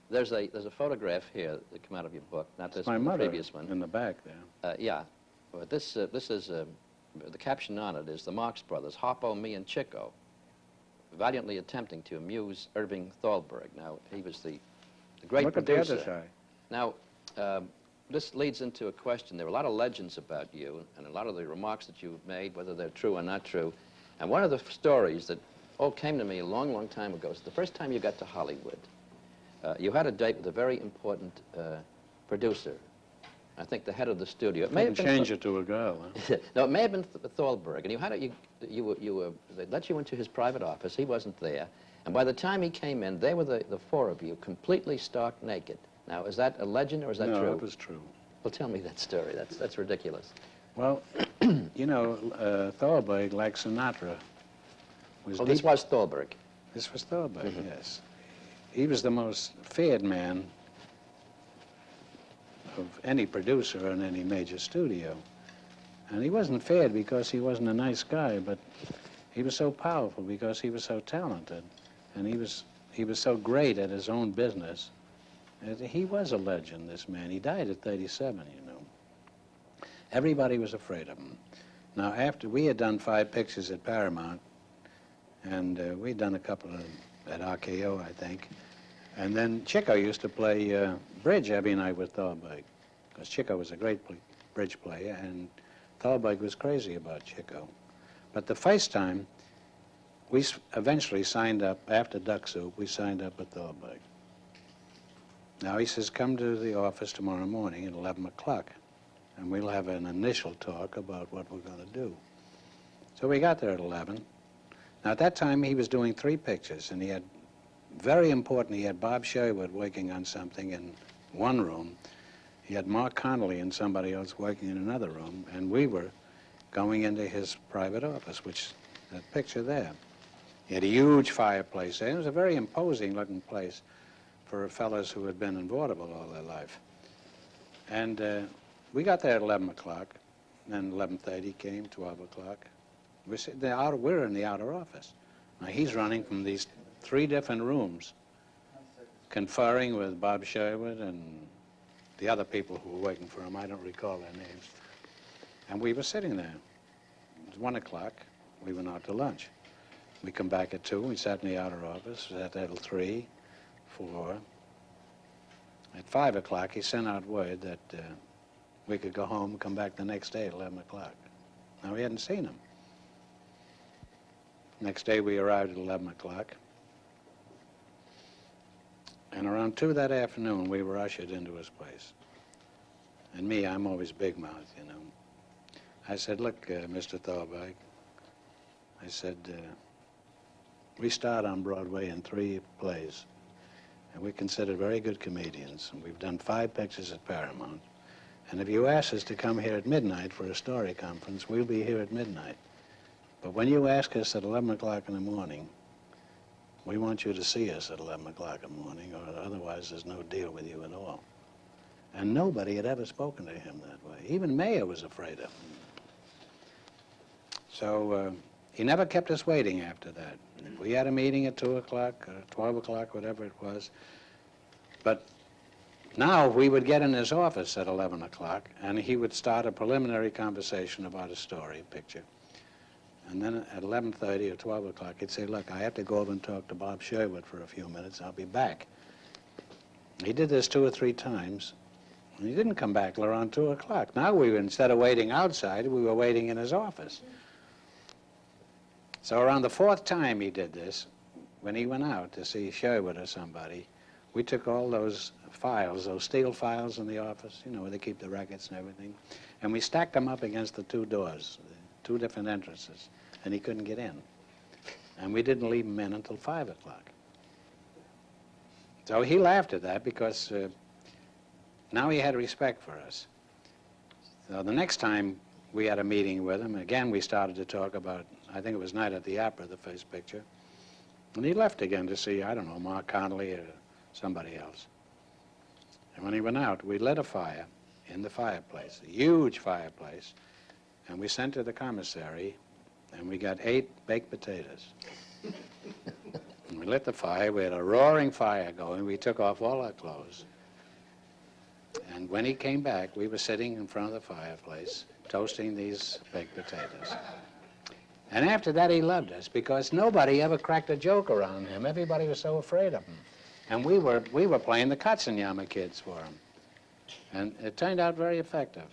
There's a photograph here that came out of your book, not this My one, the mother previous one. in the back there. Yeah, but this is the caption on it is the Marx Brothers, Harpo, me, and Chico, valiantly attempting to amuse Irving Thalberg. Now he was the great Look producer. at the other side. Now this leads into a question. There are a lot of legends about you, and a lot of the remarks that you've made, whether they're true or not true. And one of the stories that came to me a long, long time ago is the first time you got to Hollywood. You had a date with a very important producer. I think the head of the studio. It may have been change it to a girl, huh? No, it may have been Thalberg, and they let you into his private office. He wasn't there, and by the time he came in, they were the four of you completely stark naked. Now, is that a legend or is that true? No, it was true. Well, tell me that story. That's ridiculous. Well, you know, Thalberg, like Sinatra, was this was Thalberg. This was Thalberg, yes. He was the most feared man of any producer in any major studio. And he wasn't feared because he wasn't a nice guy, but he was so powerful because he was so talented. And he was so great at his own business. He was a legend, this man. He died at 37, you know. Everybody was afraid of him. Now, after we had done 5 pictures at Paramount, and we'd done a couple at RKO, I think, and then Chico used to play bridge every night with Thalberg, because Chico was a great bridge player, and Thalberg was crazy about Chico. But the first time, we eventually signed up, after Duck Soup, we signed up with Thalberg. Now he says, come to the office tomorrow morning at 11 o'clock, and we'll have an initial talk about what we're going to do. So we got there at 11. Now at that time, he was doing 3 pictures, and he had, very important, he had Bob Sherwood working on something in one room. He had Mark Connolly and somebody else working in another room, and we were going into his private office, which, that picture there. He had a huge fireplace there. It was a very imposing-looking place for fellows who had been in vaudeville all their life. And we got there at 11 o'clock, then 11:30 came, 12 o'clock. We're in the outer office. Now he's running from these 3 different rooms, conferring with Bob Sherwood and the other people who were working for him. I don't recall their names. And we were sitting there. It was 1 o'clock. We went out to lunch. We come back at 2. We sat in the outer office. We sat there till 3, 4. At 5 o'clock, he sent out word that we could go home and come back the next day at 11 o'clock. Now, we hadn't seen him. Next day, we arrived at 11 o'clock. And around 2 that afternoon, we were ushered into his place. And me, I'm always big-mouthed, you know. I said, look, Mr. Thalberg, I said, we start on Broadway in 3 plays, and we're considered very good comedians, and we've done 5 pictures at Paramount. And if you ask us to come here at midnight for a story conference, we'll be here at midnight. But when you ask us at 11 o'clock in the morning, we want you to see us at 11 o'clock in the morning, or otherwise there's no deal with you at all. And nobody had ever spoken to him that way. Even Mayer was afraid of him. So he never kept us waiting after that. We had a meeting at 2 o'clock, 12 o'clock, whatever it was. But now we would get in his office at 11 o'clock, and he would start a preliminary conversation about a story, a picture. And then at 11:30 or 12 o'clock, he'd say, look, I have to go over and talk to Bob Sherwood for a few minutes. I'll be back. He did this 2 or 3 times, and he didn't come back till around 2 o'clock. Now we were, instead of waiting outside, we were waiting in his office. So around the 4th time he did this, when he went out to see Sherwood or somebody, we took all those files, those steel files in the office, you know, where they keep the records and everything, and we stacked them up against the 2 doors, the 2 different entrances, and he couldn't get in. And we didn't leave him in until 5 o'clock. So he laughed at that because now he had respect for us. So the next time we had a meeting with him, again we started to talk about, I think it was Night at the Opera, the first picture, and he left again to see, I don't know, Mark Connolly or somebody else. And when he went out, we lit a fire in the fireplace, a huge fireplace, and we sent to the commissary, and we got 8 baked potatoes. And We lit the fire. We had a roaring fire going. We took off all our clothes. And when he came back, we were sitting in front of the fireplace, toasting these baked potatoes. And after that, he loved us because nobody ever cracked a joke around him. Everybody was so afraid of him. And we were playing the Katzenjammer Kids for him. And it turned out very effective.